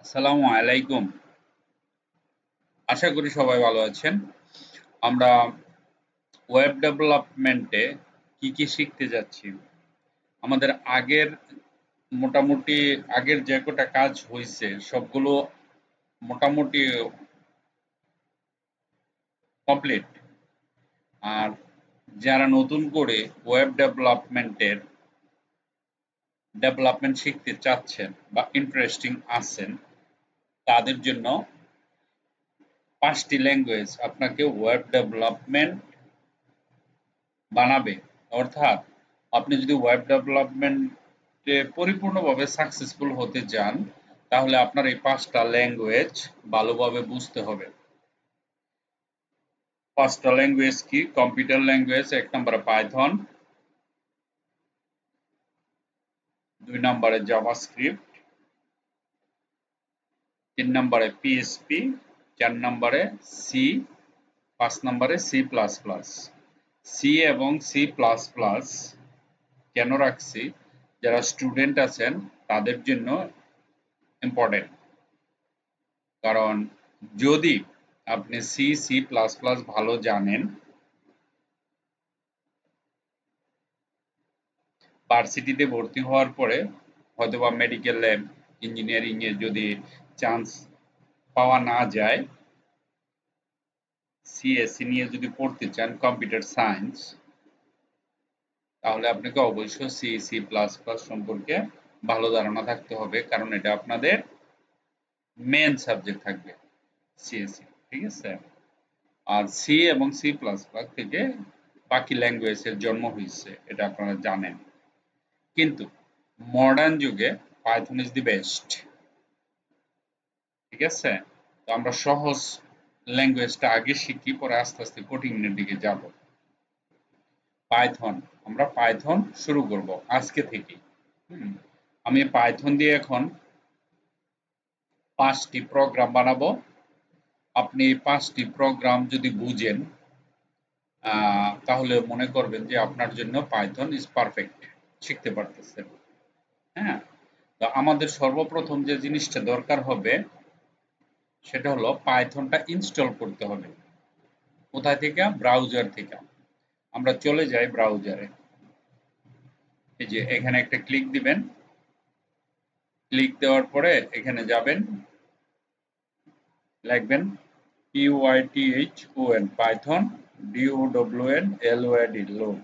আসসালামু আলাইকুম। আশা করি সবাই ভালো আছেন। আমরা ওয়েব ডেভেলপমেন্টে কি শিখতে যাচ্ছি? আমাদের মোটামুটি আগের যে কটা কাজ হইছে সবগুলো মোটামুটি কমপ্লিট। আর যারা নতুন করে ওয়েব ডেভেলপমেন্ট শিখতে চাচ্ছেন বা ইন্টারেস্টিং আছেন তাদের জন্য 5টি ল্যাঙ্গুয়েজ আপনাকে ওয়েব ডেভেলপমেন্ট বানাবে। অর্থাৎ আপনি যদি ওয়েব ডেভেলপমেন্টে পরিপূর্ণভাবে সাকসেসফুল হতে চান তাহলে আপনার এই 5টা ল্যাঙ্গুয়েজ ভালোভাবে বুঝতে হবে। 5টা ল্যাঙ্গুয়েজ কি? কম্পিউটার ল্যাঙ্গুয়েজ 1 নম্বরে পাইথন, 2 নম্বরে জাভাস্ক্রিপ্ট, 3 নম্বরে পিএইচপি, 4 নম্বরে সি, 5 নম্বরে সি প্লাস প্লাস। সি এবং সি প্লাস প্লাস কেন রাখছি? যারা স্টুডেন্ট আছেন তাদের জন্য ইম্পর্টেন্ট। কারণ যদি আপনি সি সি প্লাস প্লাস ভালো জানেন, ভার্সিটিতে ভর্তি হওয়ার পরে হয়তোবা মেডিকেলে ইঞ্জিনিয়ারিং এ যদি চান্স পাওয়া না যায়, সিএসসি নিয়ে যদি পড়তে চান কম্পিউটার সায়েন্স, তাহলে আপনাকে অবশ্যই সি সি প্লাস প্লাস সম্পর্কে ভালো ধারণা থাকতে হবে, কারণ এটা আপনাদের মেন সাবজেক্ট থাকবে সিএসসি। ঠিক আছে? আর সি এবং সি প্লাস প্লাস থেকে বাকি ল্যাঙ্গুয়েজের জন্ম হয়েছে, এটা আপনারা জানেন। কিন্তু মডার্ন যুগে পাইথন ইজ দি বেস্ট। ঠিক আছে? তো আমরা সহজ ল্যাঙ্গুয়েজটা আগে শিখি, পরে আস্তে আস্তে কঠিনের দিকে যাব। পাইথন, আমরা পাইথন শুরু করব আজকে থেকে। আমি পাইথন দিয়ে এখন 5টি প্রোগ্রাম বানাবো। আপনি এই 5টি প্রোগ্রাম যদি বুঝেন তাহলে মনে করবেন যে আপনার জন্য পাইথন ইজ পারফেক্ট, শিখতে পারতেছেন। হ্যাঁ, তো আমাদের সর্বপ্রথম যে জিনিসটা দরকার হবে সেটা হলো পাইথনটা ইনস্টল করতে হবে। কোথায় থেকে? ব্রাউজার থেকে। আমরা চলে যাই ব্রাউজারে। এই যে এখানে একটা ক্লিক দিবেন। ক্লিক দেওয়ার পরে এখানে যাবেন, লিখবেন python পাইথন DOWNLOAD লোড।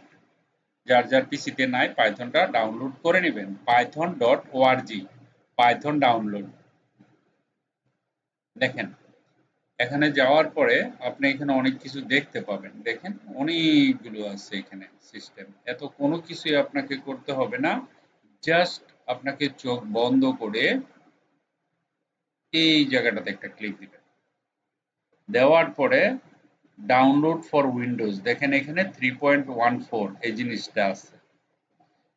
যার যার পিসিতে নাই পাইথনটা ডাউনলোড করে নেবেন। python.org Python download. দেখেন এখানে যাওয়ার পরে আপনি এখানে অনেক কিছু দেখতে পাবেন। দেখেন অনেকগুলো আছে এখানে সিস্টেম। এত কোনো কিছুই আপনাকে করতে হবে না, জাস্ট আপনাকে চোখ বন্ধ করে এই জায়গাটাতে একটা ক্লিক দিবেন। দেওয়ার পরে ডাউনলোড ফর উইন্ডোজ, দেখেন এখানে 3.14 এই জিনিসটা আছে।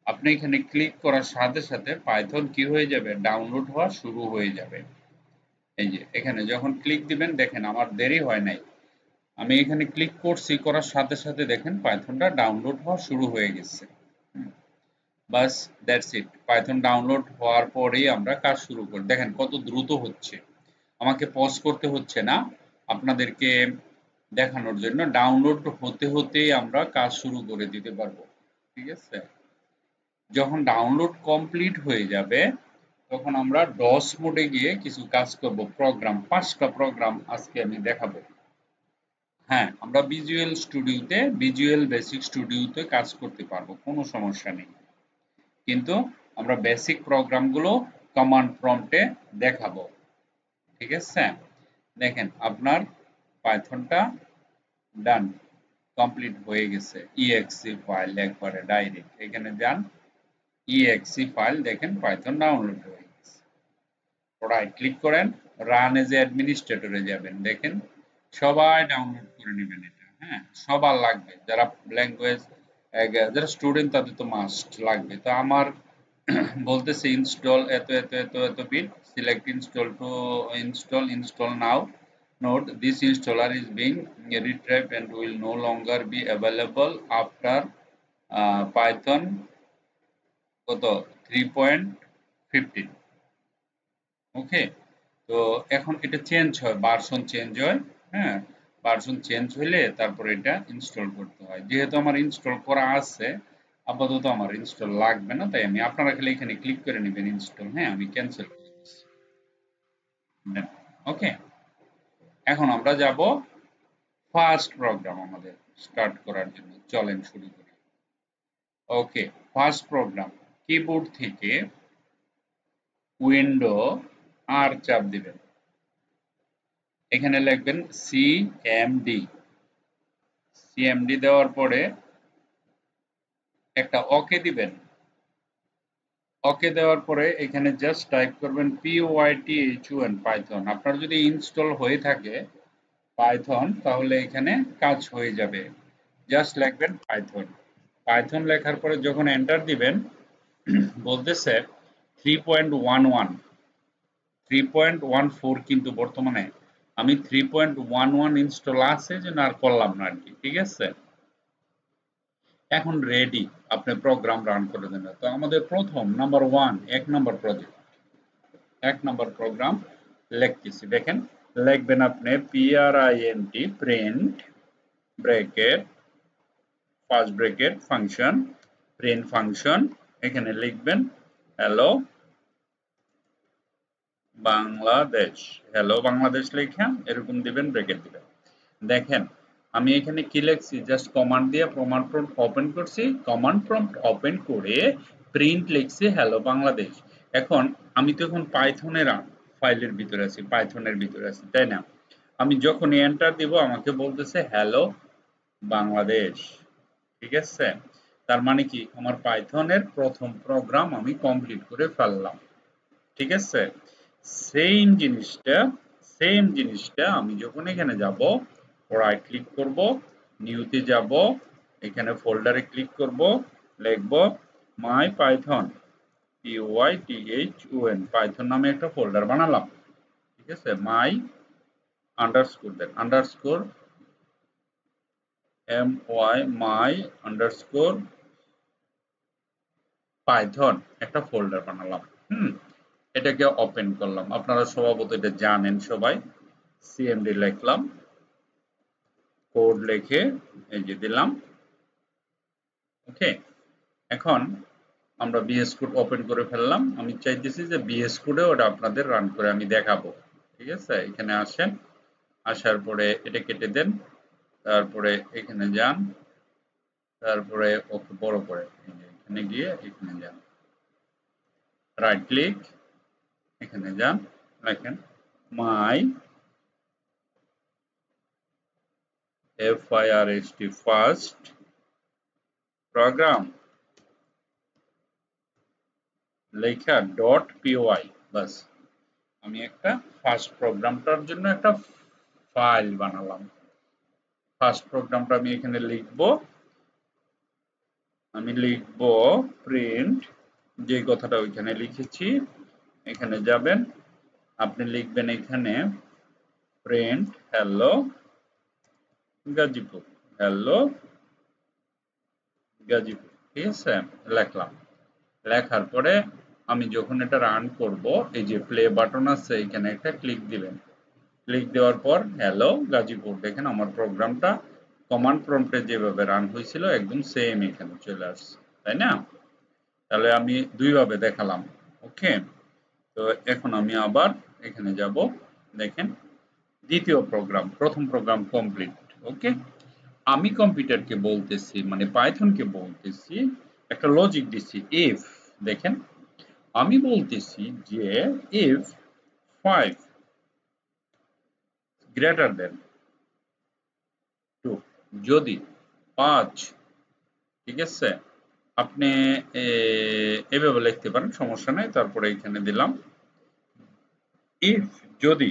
আপনি এখানে ক্লিক করার সাথে সাথে পাইথন কি হয়ে যাবে? ডাউনলোড হওয়া শুরু হয়ে যাবে। এই যে এখানে যখন ক্লিক দিবেন, দেখেন আমার দেরি হয় নাই, আমি এখানে ক্লিক করছি, করার সাথে সাথে দেখেন পাইথনটা ডাউনলোড হওয়া শুরু হয়ে গেছে। বাস দ্যাটস ইট। পাইথন ডাউনলোড হওয়ার পরেই আমরা কাজ শুরু করি। দেখেন কত দ্রুত হচ্ছে, আমাকে পজ করতে হচ্ছে না, আপনাদেরকে দেখানোর জন্য ডাউনলোড হতে হতেই আমরা কাজ শুরু করে দিতে পারবো। ঠিক আছে? যখন ডাউনলোড কমপ্লিট হয়ে যাবে তখন আমরা ডস মোডে গিয়ে কিছু কাজ করব। প্রোগ্রাম 5টা প্রোগ্রাম আজকে আমি দেখাবো। হ্যাঁ, আমরা ভিজুয়াল বেসিক স্টুডিওতে কাজ করতে পারবো, কোনো সমস্যা নেই। কিন্তু আমরা বেসিক প্রোগ্রামগুলো কমান্ড প্রম্পটে দেখাবো। ঠিক আছে? দেখেন আপনার পাইথনটা ডান, কমপ্লিট হয়ে গেছে। ইএক্সি ফাইল একবারে ডাইরেক্ট এখানে যান, ইএক্সি ফাইল দেখেন পাইথন ডাউনলোড হয়ে গেছে। রাইট ক্লিক করেন, রান এজ এ অ্যাডমিনিস্ট্রেটরে যাবেন। দেখেন সবাই ডাউনলোড করে নেবেন এটা। হ্যাঁ, সবার লাগবে, যারা ল্যাঙ্গুয়েজ যারা স্টুডেন্ট তাদের তো মাস্ট লাগবে। তো আমার বলতেছে ইনস্টল এত এত এত এত bit, select install to install now, note this installer is being retrieved and will no longer be available after python কত 3.15। ওকে, তো এখন এটা চেঞ্জ হয়, ভার্সন চেঞ্জ হয়। হ্যাঁ, ভার্সন চেঞ্জ হইলে তারপর এটা ইনস্টল করতে হয়। যেহেতু আমার ইনস্টল করা আছে, আপাতত আমার ইনস্টল লাগবে না, তাই আমি আপনারা খালি এখানে ক্লিক করে নেবেন ইনস্টল। হ্যাঁ, আমি ক্যান্সেল করে দিচ্ছি। ওকে, এখন আমরা যাব ফার্স্ট প্রোগ্রাম আমাদের স্টার্ট করার জন্য। চলেন শুরু করি। ওকে, ফার্স্ট প্রোগ্রাম কিবোর্ড থেকে উইন্ডো আর চাপ দিবেন। এখানে লিখবেন সিএমডি। সিএমডি দেওয়ার পরে একটা ওকে দিবেন। ওকে দেওয়ার পরে এখানে জাস্ট টাইপ করবেন python পাইথন। আপনার যদি ইনস্টল হয়ে থাকে পাইথন তাহলে এখানে কাজ হয়ে যাবে। জাস্ট লিখবেন পাইথন। পাইথন লেখার পরে যখন এন্টার দিবেন বলতেছে 3.11 3.14 কিন্তু বর্তমানে আমি 3.11 ইনস্টল আছে যে না আর করলাম না আর কি। ঠিক আছে, এখন রেডি আপনি প্রোগ্রাম রান করে দেন। তো আমাদের প্রথম নাম্বার 1 এক নাম্বার প্রজেক্ট, এক নাম্বার প্রোগ্রাম লিখতেছি। দেখেন লিখবেন আপনি print bracket first bracket function print function. এখানে লিখবেন হ্যালো বাংলাদেশ। হ্যালো বাংলাদেশ লেখা এরকম দিবেন, ব্র্যাকেট দিবেন। দেখেন আমি এখানে কি লিখছি, জাস্ট কমান্ড দিয়ে কমান্ড প্রম্পট ওপেন করছি, কমান্ড প্রম্পট ওপেন করে প্রিন্ট লিখছি হ্যালো বাংলাদেশ। এখন আমি তো এখন পাইথনের ফাইলের ভিতরে আছি, পাইথনের ভিতরে আছি, তাই না? আমি যখন এন্টার দিব আমাকে বলতেছে হ্যালো বাংলাদেশ। ঠিক আছে, তার মানে কি আমার পাইথনের প্রথম প্রোগ্রাম আমি কমপ্লিট করে ফেললাম। ঠিক আছে, সেম জিনিসটা আমি যখন এখানে যাব রাইট ক্লিক করব, নিউতে যাব, এখানে ফোল্ডারে ক্লিক করব, লিখব মাই পাইথন python পাইথন নামে একটা ফোল্ডার বানালাম। ঠিক আছে, মাই আন্ডারস্কোর দেন আন্ডারস্কোর মাই আন্ডারস্কোর পাইথন একটা ফোল্ডার বানালাম। এটাকে ওপেন করলাম। আপনারা স্বভাবত এটা জানেন সবাই। সিএমডি লিখলাম, কোড লিখে এই যে দিলাম। ওকে, এখন আমরা বিএস কোড ওপেন করে ফেললাম। আমি চাইতেছি যে বিএস কোডে ওটা আপনাদের রান করে আমি দেখাবো। ঠিক আছে, এখানে আসেন, আসার পরে এটা কেটে দেন, তারপরে এখানে যান, তারপরে ওকে বড় করে এখানে গিয়ে এখানে যান, রাইট ক্লিক, এখানে যান, লেখেন মাই ফার্স্ট প্রোগ্রাম লেখা .py। বাস, আমি একটা ফার্স্ট প্রোগ্রামটার জন্য একটা ফাইল বানালাম। ফার্স্ট প্রোগ্রামটা আমি এখানে লিখব, আমি লিখব প্রিন্ট, যে কথাটা ওইখানে লিখেছি এখানে যাবেন, আপনি লিখবেন এখানে print hello Gazipur, hello Gazipur. ঠিক আছে, লিখলাম। লেখার পরে আমি যখন এটা রান করব, এই যে প্লে বাটন আছে এখানে একটা ক্লিক দিবেন। ক্লিক দেওয়ার পর হ্যালো গাজীপুর, দেখেন আমার প্রোগ্রামটা কমান্ড প্রম্পটে যেভাবে রান হয়েছিল একদম সেম এখানে চলে আসছে, তাই না? তাহলে আমি দুইভাবে দেখালাম। ওকে, তো এখন আমি আবার এখানে যাব, দেখেন দ্বিতীয় প্রোগ্রাম, প্রথম প্রোগ্রাম কমপ্লিট। ওকে, আমি কম্পিউটারকে বলতেছি মানে পাইথনকে বলতেছি, একটা লজিক দিচ্ছি ইফ। দেখেন আমি বলতেছি যে ইফ 5 গ্রেটার দেন 2, যদি 5, ঠিক আছে, আপনি এভাবে লিখতে পারেন, সমস্যা নাই। তারপরে এখানে দিলাম ইফ যদি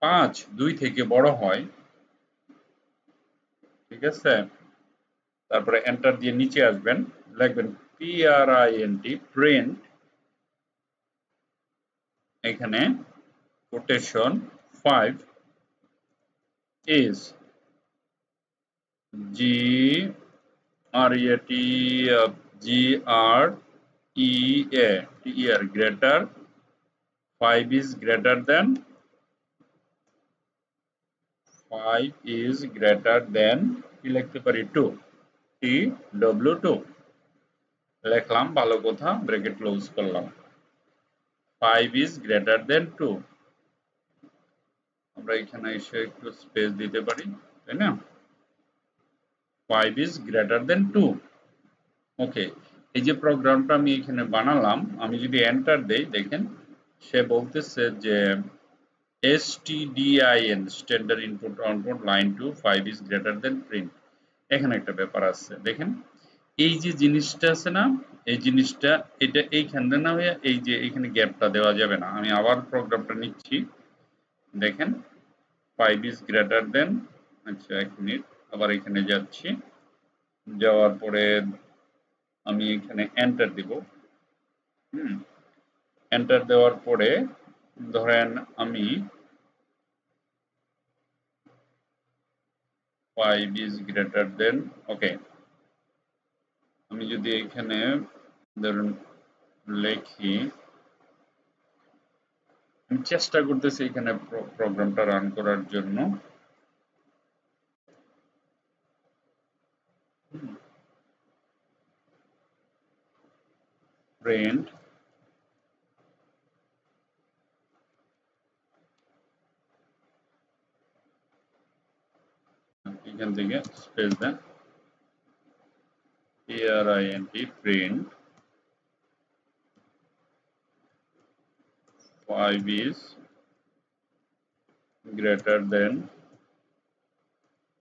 5 2 থেকে বড় হয়, ঠিক আছে, তারপরে এন্টার দিয়ে নিচে আসবেন, লিখবেন প্রিন্ট এখানে quotation 5 is greater 5 is greater than 5 is greater than কি লিখতে পারি 2 tw2 লিখলাম ভালো কথা ব্র্যাকেট ক্লোজ করলাম 5 is greater than 2 আমরা এখানে এসে একটু স্পেস দিতে পারি তাই না 5 is greater than 2 ওকে এই যে প্রোগ্রামটা আমি এখানে বানালাম আমি যদি এন্টার দেই দেখেন সে বলতেছে যে stdin standard input output line 2 5 is greater than print এখানে একটা ব্যাপার আছে দেখেন এই যে জিনিসটা আছে না এই জিনিসটা এটা এইখানে না হয়ে এই যে এখানে গ্যাপটা দেওয়া যাবে না আমি আবার প্রোগ্রামটা নিচ্ছি দেখেন 5 is greater than আচ্ছা এক মিনিট আবার এখানে যাচ্ছি যাওয়ার পরে আমি এখানে এন্টার দিব এন্টার দেওয়ার পরে ধরেন আমি 5 is greater than ওকে আমি যদি এখানে ধরুন লিখি আমি চেষ্টা করতেছি এখানে প্রোগ্রামটা রান করার জন্য প্রিন্ট এখান থেকে স্পেস দেন print 5 is greater than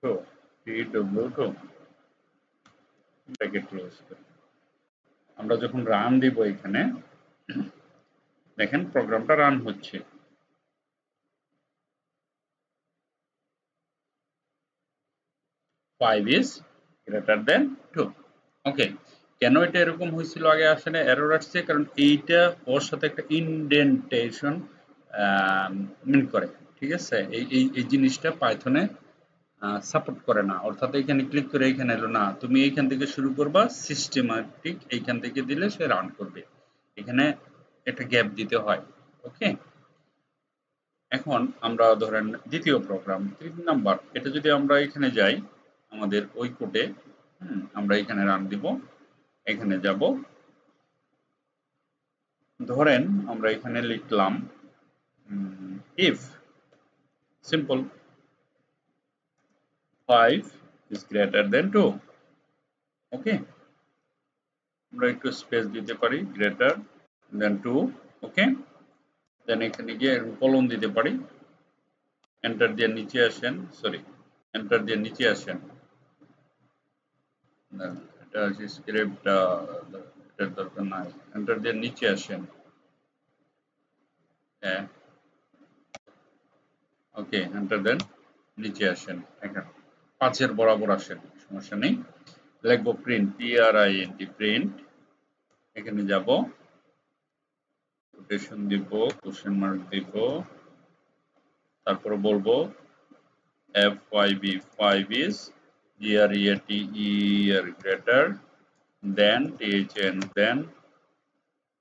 2 tw2 bracket close করি আমরা যখন রান দিব এখানে দেখেন প্রোগ্রামটা রান হচ্ছে 5 is greater than 2 ওকে কেন এটা এরকম হয়েছিল আগে আসলে এরর আসছে কারণ এইটা ওর সাথে একটা ইনডেন্টেশন মিন করে ঠিক আছে এই জিনিসটা পাইথনে সাপোর্ট করে না অর্থাৎ এখানে ক্লিক করে এখানে এলো না তুমি এইখান থেকে শুরু করবা সিস্টেমেটিক এইখান থেকে দিলে সে রান করবে এখানে একটা গ্যাপ দিতে হয় ওকে এখন আমরা ধরেন দ্বিতীয় প্রোগ্রাম 3 নাম্বার এটা যদি আমরা এখানে যাই আমাদের ওই কোডে আমরা এখানে রান দিব এখানে যাব ধরেন আমরা এখানে লিখলাম if simple 5 is greater than 2 ওকে আমরা একটু স্পেস দিতে পারি greater than 2 ওকে দেন এখানে গিয়ে কলন দিতে পারি এন্টার দিয়ে নিচে আসেন সরি এন্টার দিয়ে নিচে আসেন এটা আছে স্ক্রিপ্ট এটার দরকার নাই এন্টার দিয়ে নিচে আসেন হ্যাঁ ওকে এন্টার দেন নিচে আসেন এখানে 5 এর বরাবর আসেন সমস্যা নেই লিখব প্রিন্ট print এখানে যাব কোটেশন দিব কোশ্চেন মার্ক দিব তারপর বলবো f5 is greater than thn then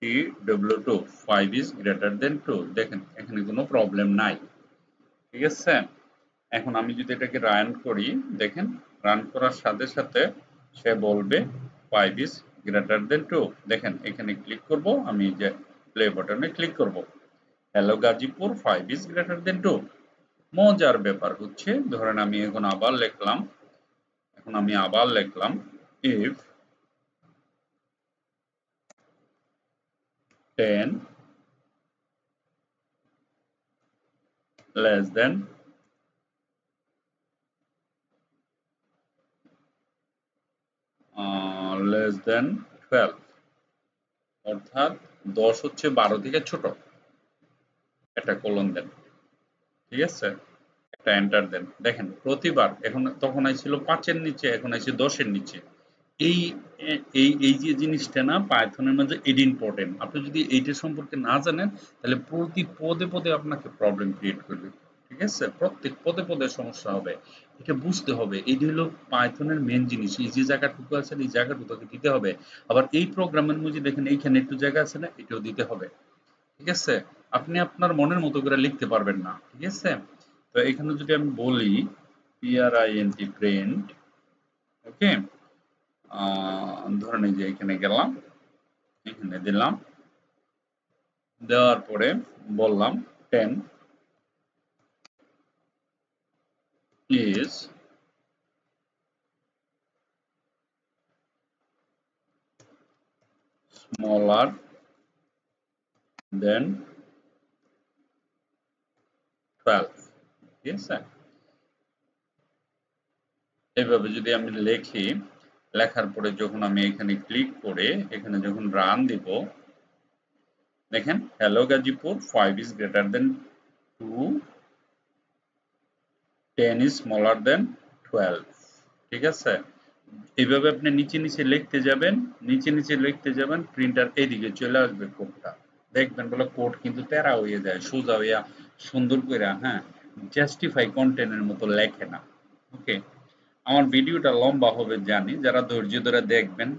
tw2 5 is greater than 2 দেখেন এখানে কোনো প্রবলেম নাই ঠিক আছে এখন আমি যদি এটাকে রান করি দেখেন রান করার সাথে সাথে সে বলবে 5 is greater than 2 দেখেন এখানে ক্লিক করব আমি যে প্লে বাটনে ক্লিক করব hello Gazipur 5 is greater than 2 মজার ব্যাপার হচ্ছে ধরেন আমি এখন আবার লিখলাম if 10 less than less than 12 অর্থাৎ 10 হচ্ছে 12 থেকে ছোট একটা কোলন দেন ঠিক আছে একটা এন্টার দেন দেখেন প্রতিবার এখন তখন আইছিল 5 এর নিচে এখন আইছে 10 এর নিচে এই এই যে জিনিসটা না পাইথনের মধ্যে এড ইম্পর্টেন্ট আপনি যদি এইটা সম্পর্কে না জানেন তাহলে প্রতি পদে পদে আপনাকে প্রবলেম ক্রিয়েট করবে ঠিক আছে প্রত্যেক পদে পদে সমস্যা হবে এটা বুঝতে হবে এইটা হলো পাইথনের মেন জিনিস এই যে জায়গাটুকু আছে এই জায়গাটুকুকে দিতে হবে আবার এই প্রোগ্রামের মধ্যে দেখেন এইখানে একটু জায়গা আছে না এটাও দিতে হবে ঠিক আছে আপনি আপনার মনের মতো করে লিখতে পারবেন না, ঠিক আছে? তো এখানে যদি আমি বলি print print, ওকে, ধরেন এই যে এখানে গেলাম, এখানে দিলাম, দেওয়ার পরে বললাম 10 is smaller than 12, ঠিক আছে? এইভাবে যদি আমি লিখি, লেখার পরে যখন আমি এখানে ক্লিক করে এখানে যখন রান দিব, দেখেন hello Gazipur 5 is greater than 2, 10 is smaller than 12, ঠিক আছে? এইভাবে আপনি নিচে নিচে লিখতে যাবেন, নিচে নিচে লিখতে যাবেন, প্রিন্টার এদিকে চলে আসবে কোডটা, দেখবেন বলে কোড কিন্তু তেরা হয়ে যায়, সোজা হইয়া সুন্দর করে, হ্যাঁ, জাস্টিফাই কন্টেন্টের মতো লেখে না। ওকে, আমার ভিডিওটা লম্বা হবে জানি, যারা ধৈর্য ধরে দেখবেন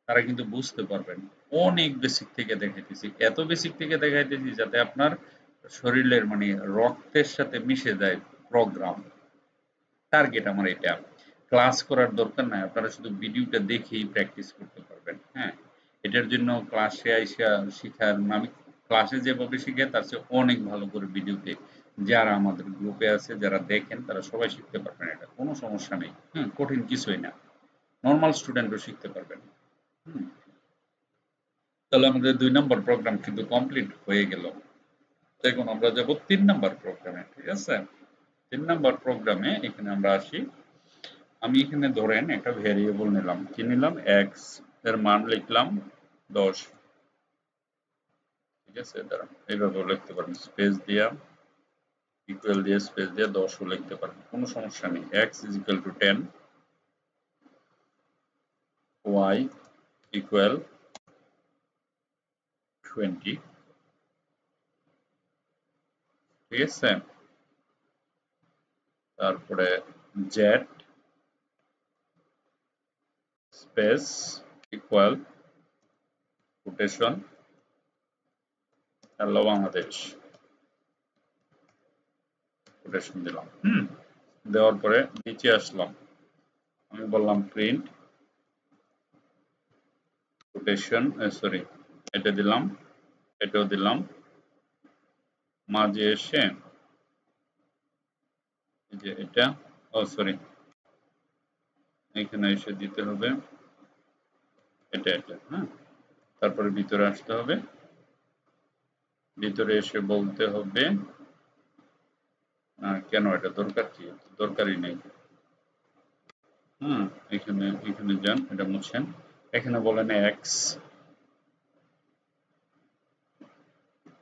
তারা কিন্তু বুঝতে পারবেন। অনেক বেসিক থেকে দেখাইতেছি, এত বেসিক থেকে দেখাইতেছি যাতে আপনার শরীরের মানে রক্তের সাথে মিশে যায় প্রোগ্রাম। টার্গেট আমার এটা। ক্লাস করার দরকার নাই, আপনারা শুধু ভিডিওটা দেখেই প্র্যাকটিস করতে পারবেন। হ্যাঁ, এটার জন্য ক্লাসে আইসা শিখার, আমি ক্লাসে যেভাবে শিখাই তার চেয়ে অনেক ভালো করে ভিডিওতে যারা আমাদের গ্রুপে আছে, যারা দেখেন তারা সবাই শিখতে পারবেন, এটা কোনো সমস্যা নেই। কঠিন কিছুই না, নর্মাল স্টুডেন্টও শিখতে পারবেন। হুম, তাহলে আমাদের 2 নম্বর প্রোগ্রাম কিন্তু কমপ্লিট হয়ে গেল। এখন আমরা যাব 3 নম্বর প্রোগ্রামে, ঠিক আছে? 3 নম্বর প্রোগ্রামে এখানে আমরা আসি। আমি এখানে ধরেন একটা ভেরিয়েবল নিলাম, কি নিলাম, x এর মান লিখলাম 10, ঠিক আছে? দাঁড়ান, এইভাবে লিখতে পারেন, স্পেস দিয়া, ইকুয়াল দিয়ে, স্পেস দিয়ে 10ও লিখতে পারেন, কোনো সমস্যা নেই। x is equal to 10, y equal 20, ঠিক আছে? তারপরে z space equal quotation hello Bangladesh, quotation দিলাম। দেওয়ার পরে নিচে আসলাম, আমি বললাম প্রিন্ট কোটেশন, সরি, এটা দিলাম, এটাও দিলাম, মাঝে এসে এই যে এটা, ও সরি, এখানে এসে দিতে হবে এটা, হ্যাঁ। তারপরে ভিতরে আসতে হবে, ভিতরে এসে বলতে হবে কেন এটা দরকার, কি দরকারই নেই। এখানে এখানে যান, এটা মুছেন, এখানে বলেন এক্স,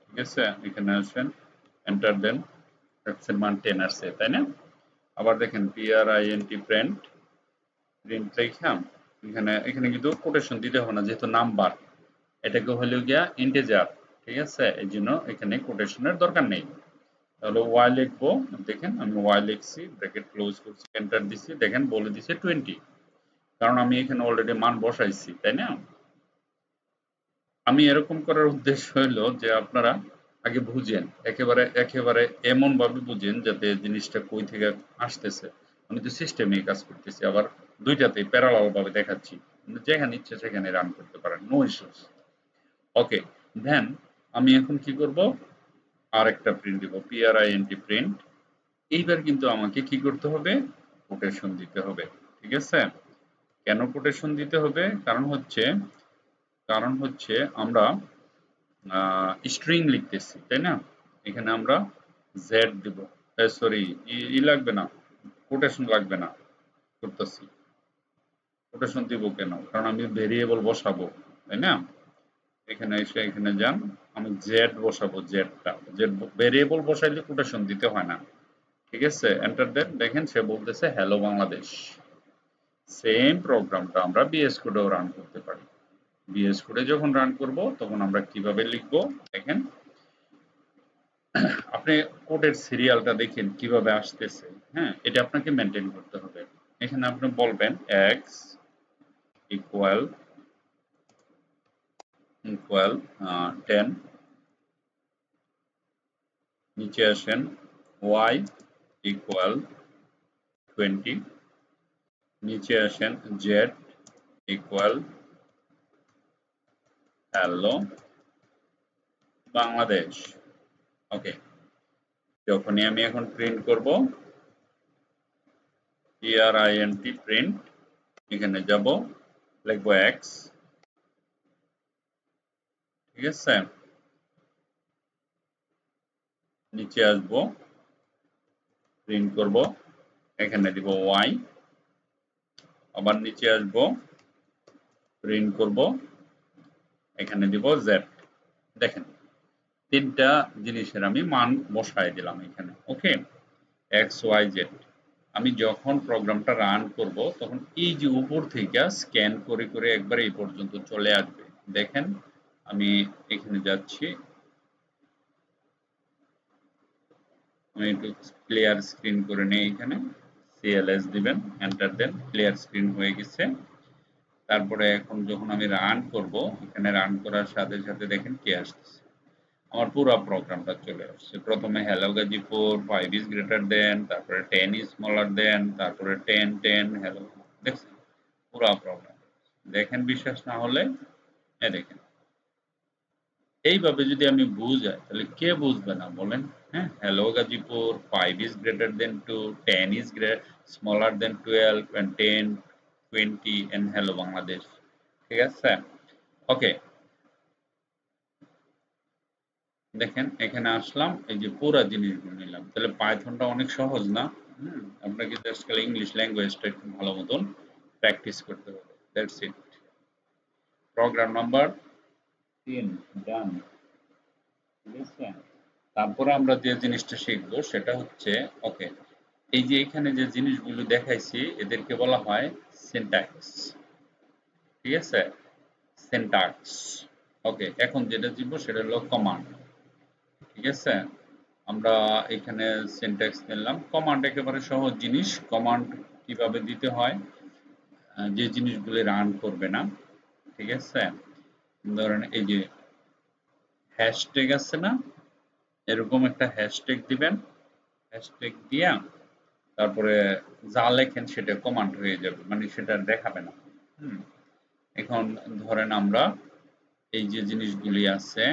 ঠিক আছে? এখানে আসেন, এন্টার দেন, এক্স এর মান 10 আসছে, তাই না? আবার দেখেন print প্রিন্ট লিখলাম, এখানে এখানে কিন্তু কোটেশন দিতে হবে না, যেহেতু নাম্বার, এটাকে হলো গিয়া ইন্টিজার, ঠিক আছে? এই জন্য এখানে কোটেশনের দরকার নেই। তাহলে ওয়াই লিখবো, দেখেন আমি ওয়াই লিখছি, ব্র্যাকেট ক্লোজ করছি, এন্টার দিছি, দেখেন বলে দিছে 20, কারণ আমি এখানে অলরেডি মান বসাইছি, তাই না? আমি এরকম করার উদ্দেশ্য হলো যে আপনারা আগে বুঝেন, একেবারে একেবারে এমন ভাবে বুঝেন যাতে জিনিসটা কই থেকে আসতেছে। আমি তো সিস্টেমে কাজ করতেছি, আবার দুইটাতেই প্যারালাল ভাবে দেখাচ্ছি, যেখানে ইচ্ছে সেখানে রান করতে পারেন, নো ইস্যুস। ওকে, দেন আমি এখন কি করব, আর একটা প্রিন্ট দিব, প্রিন্ট। এইবার কিন্তু আমাকে কি করতে হবে, কোটেশন দিতে হবে, ঠিক আছে? কেন কোটেশন দিতে হবে? কারণ হচ্ছে আমরা স্ট্রিং লিখতেছি, তাই না? এখানে আমরা জেড দিব, সরি, ই লাগবে না, কোটেশন লাগবে না, করতেছি। কোটেশন দিব কেন? কারণ আমি ভেরিয়েবল বসাবো, তাই না? এখানে এসে এখানে যান, আমি জেড বসাবো, জেড ভেরিয়েবল বসাইলে কোটেশন দিতে হয় না, ঠিক আছে? এন্টার দেন, দেখেন সে বলতেছে হ্যালো বাংলাদেশ। সেম প্রোগ্রামটা আমরা বিএস কোডেও রান করতে পারি। বিএস কোডে যখন রান করব তখন আমরা কিভাবে লিখব, দেখেন, আপনি কোডের সিরিয়ালটা দেখেন কিভাবে আসতেছে, হ্যাঁ, এটা আপনাকে মেনটেন করতে হবে। এখানে আপনি বলবেন x ইকুয়াল ইকুয়াল 10, নিচে আসেন y ইকুয়াল 20, নিচে আসেন z ইকুয়াল হ্যালো বাংলাদেশ। ওকে, যখনই আমি এখন প্রিন্ট করব print প্রিন্ট, এখানে যাব লিখব x, ঠিক আছে, নিচে আসব প্রিন্ট করব, এখানে দিব y, আবার নিচে আসব প্রিন্ট করব, এখানে দিব z। দেখেন তিনটা জিনিসের আমি মান বসায় দিলাম এখানে। ওকে, x y z। আমি যখন প্রোগ্রামটা রান করব তখন এই যে উপর থেকে স্ক্যান করে করে একবার এই পর্যন্ত চলে আসবে। দেখেন আমি এখানে যাচ্ছি, আমি একটু ক্লিয়ার স্ক্রিন করে নেই, এখানে CLS দিবেন, এন্টার দেন, ক্লিয়ার স্ক্রিন হয়ে গেছে। তারপরে এখন যখন আমি রান করব, এখানে রান করার সাথে সাথে দেখেন কি আসছে, আমার পুরো প্রোগ্রামটা চলে আসছে। প্রথমে hello Gazipur 5 is greater than, তারপরে 10 is smaller than, তারপরে 10 10 হ্যালো, দেখছেন পুরো প্রোগ্রাম। দেখেন বিশ্বাস না হলে দেখেন, এইভাবে যদি আমি বুঝাই তাহলে কে বুঝবে না বলেন? হ্যাঁ, hello Gazipur 5 is greater than 2, 10 is smaller than 12, and 10 20 and hello Bangladesh. ঠিক আছে, ওকে, দেখেন এখানে আসলাম, এই যে পুরো জিনিসগুলো নিলাম। তাহলে পাইথনটা অনেক সহজ না? আপনাকে জাস্ট খালি ইংলিশ ল্যাঙ্গুয়েজটা একটু ভালো মতন প্র্যাকটিস করতে হবে, দ্যাটস ইট। প্রোগ্রাম নাম্বার 3 ডান। ঠিক আছে, তারপরে আমরা যে জিনিসটা শিখবো সেটা হচ্ছে, ওকে, এই যে এখানে যে জিনিসগুলো দেখাইছি এদেরকে বলা হয় সিনট্যাক্স। ঠিক আছে, সিনট্যাক্স। ওকে, এখন যেটা শিখবো সেটা হলো কমান্ড। ঠিক আছে, আমরা এখানে সিনট্যাক্স নিলাম। কমান্ড একেবারে সহজ জিনিস। কমান্ড কিভাবে দিতে হয়, যে জিনিসগুলো রান করবে না, ঠিক আছে, ধরেন এই যে হ্যাশট্যাগ আছে না, এরকম একটা হ্যাশট্যাগ দিবেন, হ্যাশট্যাগ দিয়া তারপরে যা লেখেন সেটা কমান্ড হয়ে যাবে, মানে সেটা দেখাবে না। এখন ধরেন আমরা এই যে জিনিসগুলি আছে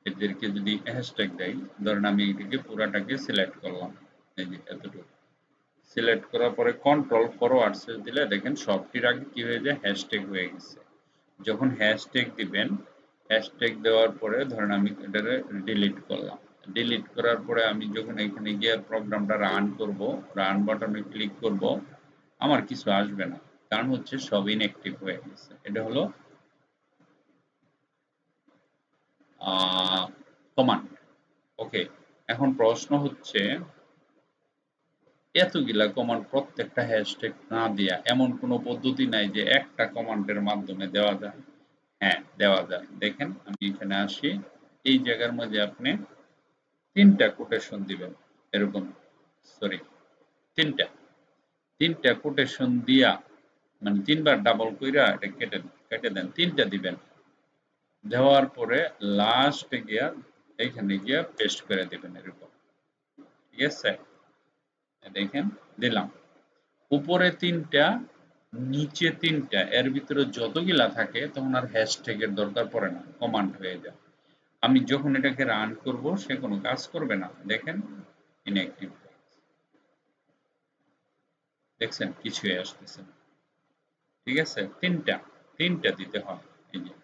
এদেরকে যদি হ্যাশট্যাগ দেই, ধরেন আমি এটাকে পুরাটাকে সিলেক্ট করলাম, এই যে এতটুকু সিলেক্ট করার পরে কন্ট্রোল ফরওয়ার্ড স্ল্যাশ দিলে দেখেন সবটির আগে কি হয়ে যায়, হ্যাশট্যাগ হয়ে গেছে। যখন হ্যাশট্যাগ দিবেন, হ্যাশট্যাগ দেওয়ার পরে ধরেন আমি এটাকে ডিলিট করলাম, ডিলিট করার পরে আমি যখন এখানে গিয়ে প্রোগ্রামটা রান করব, রান বাটনে ক্লিক করব, আমার কিছু আসবে না, কারণ হচ্ছে সব ইনঅ্যাক্টিভ হয়ে গেছে। এটা হলো কমান্ড। ওকে, এখন প্রশ্ন হচ্ছে এতগুলা কমান্ড প্রত্যেকটা হ্যাশট্যাগ না দিয়া এমন কোনো পদ্ধতি নাই যে একটা কমান্ডের মাধ্যমে দেওয়া যায়? হ্যাঁ, দেওয়া যায়। দেখেন আমি এখানে আসি, এই জায়গার মধ্যে আপনি তিনটা কোটেশন দিবেন, এরকম, সরি, তিনটা তিনটা কোটেশন দিয়া, মানে তিনবার ডাবল কইরা এটা কেটে কেটে দেন, তিনটা দিবেন, দেওয়ার পরে লাস্টে গিয়া এইখানে গিয়া পেস্ট করে দিবেন এরকম। ঠিক আছে, দেখেন দিলাম, উপরে তিনটা নিচে তিনটা, এর ভিতরে যতগুলা থাকে তখন আর হ্যাশট্যাগের দরকার পড়ে না, কমান্ড হয়ে যায়। আমি যখন এটাকে রান করব সে কোনো কাজ করবে না, দেখেন ইনঅ্যাক্টিভ, দেখছেন কিছুই আসতেছে না। ঠিক আছে, তিনটা দিতে হয়, এই যে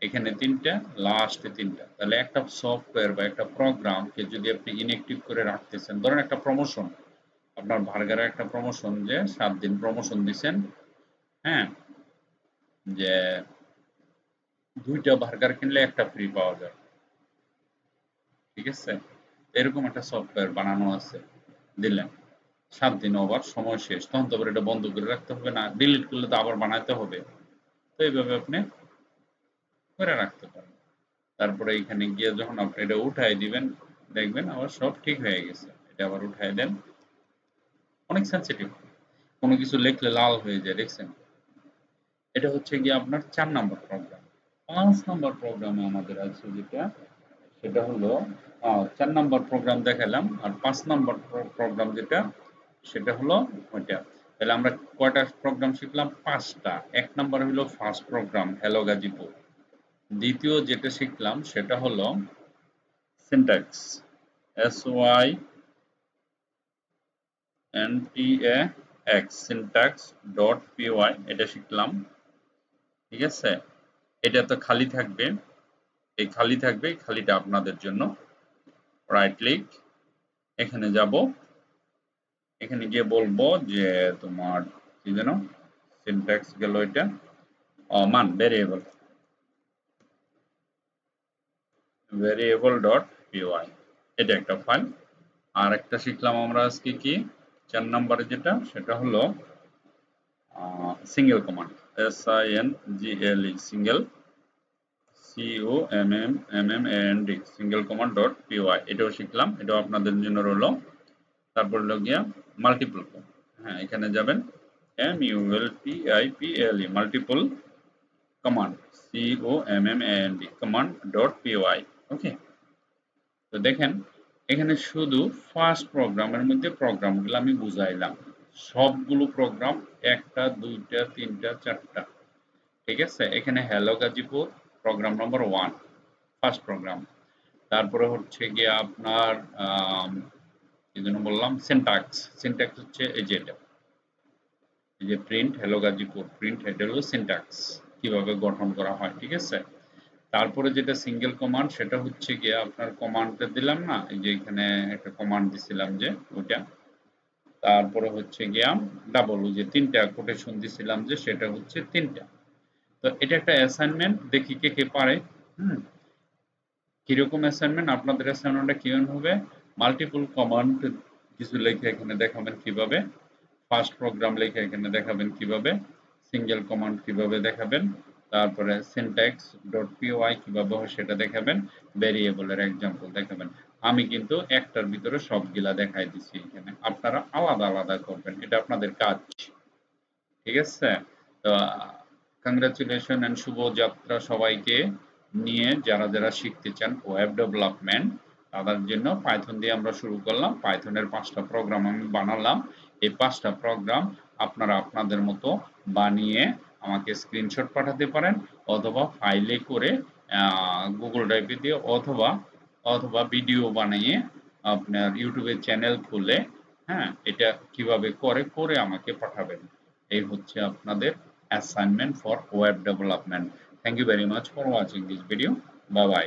এখানে তিনটা, লাস্টে তিনটা। তাহলে একটা সফটওয়্যার বা একটা প্রোগ্রামকে যদি আপনি ইনঅ্যাক্টিভ করে রাখতেছেন, ধরেন একটা প্রমোশন, আপনার বার্গারে একটা প্রমোশন যে 7 দিন প্রমোশন দিছেন, হ্যাঁ, যে 2টা বার্গার কিনলে একটা ফ্রি পাওয়া যায়। ঠিক আছে, এরকম একটা সফটওয়্যার বানানো আছে, দিলেন 7 দিন ওভার, সময় শেষ, তখন তো আবার এটা বন্ধ করে রাখতে হবে না, ডিলিট করলে তো আবার বানাতে হবে। তো এইভাবে আপনি করে রাখতে পারেন। তারপরে এখানে গিয়ে যখন আপনি এটা উঠাই দিবেন, দেখবেন আবার সব ঠিক হয়ে গেছে। এটা আবার উঠাই দেন, অনেক সেন্সিটিভ, কোনো কিছু লিখলে লাল হয়ে যায়, দেখছেন? এটা হচ্ছে গিয়ে আপনার 4 নম্বর প্রোগ্রাম। 5 নম্বর প্রোগ্রামে আমাদের আছে যেটা, সেটা হলো 4 নম্বর প্রোগ্রাম দেখালাম, আর 5 নম্বর প্রোগ্রাম যেটা সেটা হলো ওইটা। তাহলে আমরা কয়টা প্রোগ্রাম শিখলাম? 5টা। 1 নম্বর হলো ফার্স্ট প্রোগ্রাম হ্যালো গাজীপুর। দ্বিতীয় যেটা শিখলাম সেটা হলো সিনট্যাক্স, syntax syntax.py, এটা শিখলাম। ঠিক আছে, এটা তো খালি থাকবে, এই খালি থাকবে, এই খালিটা আপনাদের জন্য। রাইট ক্লিক, এখানে যাব, এখানে গিয়ে বলবো যে তোমার কি যেন সিনট্যাক্স গেল, এটা মান ভেরিয়েবল.py, এটা একটা ফাইল। আর একটা শিখলাম আমরা আজকে কি 4 নম্বরে যেটা, সেটা হলো single command, SINGLE, single COMMAND, single কমান্ড.py, এটাও শিখলাম, এটাও আপনাদের জন্য রইলো। তারপর হলো গিয়া মাল্টিপল, হ্যাঁ এখানে যাবেন MULTIPLE, multiple command, COMMAND, command.py। ওকে, তো দেখেন এখানে শুধু ফার্স্ট প্রোগ্রামের মধ্যে প্রোগ্রামগুলো আমি বুঝাইলাম, সবগুলো প্রোগ্রাম, একটা দুইটা তিনটা চারটা। ঠিক আছে, এখানে হ্যালো গাজীপুর প্রোগ্রাম নম্বর 1, ফার্স্ট প্রোগ্রাম। তারপরে হচ্ছে গিয়ে আপনার কি যেন বললাম, সিনট্যাক্স হচ্ছে এই যে এটা, এই যে প্রিন্ট হ্যালো গাজীপুর, প্রিন্ট এটা হলো সিনট্যাক্স, কিভাবে গঠন করা হয়। ঠিক আছে, তারপরে যেটা সিঙ্গেল কমান্ড, সেটা হচ্ছে গিয়ে আপনার কমান্ডটা দিলাম না, এই যে এখানে একটা কমান্ড দিছিলাম যে ওইটা। তারপরে হচ্ছে গিয়া ডাবল, ওই যে 3টা কোটেশন দিছিলাম যে, সেটা হচ্ছে 3টা। তো এটা একটা অ্যাসাইনমেন্ট, দেখি কে কে পারে। কিরকম অ্যাসাইনমেন্ট? আপনাদের অ্যাসাইনমেন্টটা কিরকম হবে? মাল্টিপল কমান্ড কিছু লিখে এখানে দেখাবেন কিভাবে, ফার্স্ট প্রোগ্রাম লিখে এখানে দেখাবেন কিভাবে, সিঙ্গেল কমান্ড কিভাবে দেখাবেন, তারপরে syntax.py কিভাবে হয় সেটা দেখাবেন, ভেরিয়েবলের এক্সাম্পল দেখাবেন। আমি কিন্তু একটার ভিতরে সবগুলা দেখাই দিছি, এখানে আপনারা আলাদা আলাদা করবেন, এটা আপনাদের কাজ। ঠিক আছে, তো কংগ্রাচুলেশন এন্ড শুভযাত্রা সবাইকে নিয়ে, যারা যারা শিখতে চান ওয়েব ডেভেলপমেন্ট, তাদের জন্য পাইথন দিয়ে আমরা শুরু করলাম। পাইথনের 5টা প্রোগ্রাম আমি বানালাম, এই 5টা প্রোগ্রাম আপনারা আপনাদের মতো বানিয়ে আমাকে স্ক্রিনশট পাঠাতে পারেন, অথবা ফাইলে করে গুগল ড্রাইভে দিয়ে, অথবা ভিডিও বানিয়ে আপনার ইউটিউবে চ্যানেল খুলে, হ্যাঁ এটা কিভাবে করে আমাকে পাঠাবেন। এই হচ্ছে আপনাদের assignment for web development. Thank you very much for watching this video. Bye by.